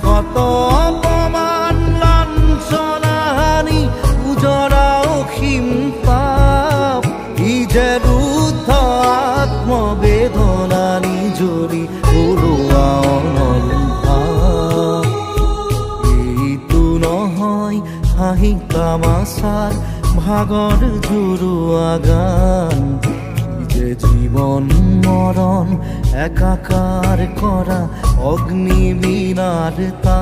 কত অপমান লাঞ্ছনাহানি উজৰা অসীম পাপ ই যে ৰুদ্ধ আত্মবেদনা নিজৰি ঘৰুৱা অনল এইটো নহয় হাঁহি তামাচাৰ ভাগৰ জুৰুৱা গান যে জীবন মৰণ একাকাৰ কৰা অগ্নিবীণাৰ তা